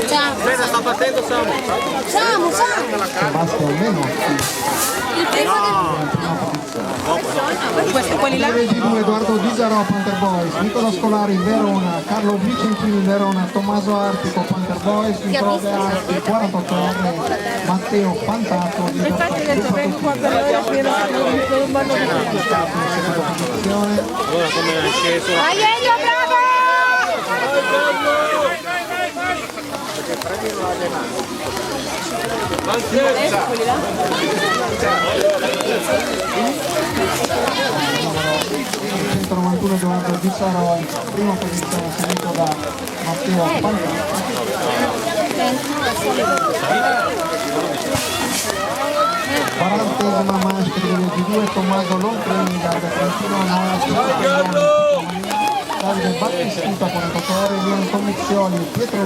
Ciao. Sta battendo Samu. Samu. Sebastian Menotti. Il primo questi quelli là? Regi 2, Edoardo Di Zarò, Panther Boys, Nicola Scolari, Verona, Carlo Vicentini, Verona, Tommaso Artico, Panther Boys, Nicola Arti, 48enne, Matteo Pantato, Infatti ho detto vengo qua per ora che non vanno più. Ora come è sceso. Aiello, bravo! Quelli là? 191 Edoardo Di Zarò, prima posizione seguito da Matteo Pantato. 40esima maschera del G2, Tommaso Lontreni, da Trentino Davide Battistita 43, Leon Commissioni, Pietro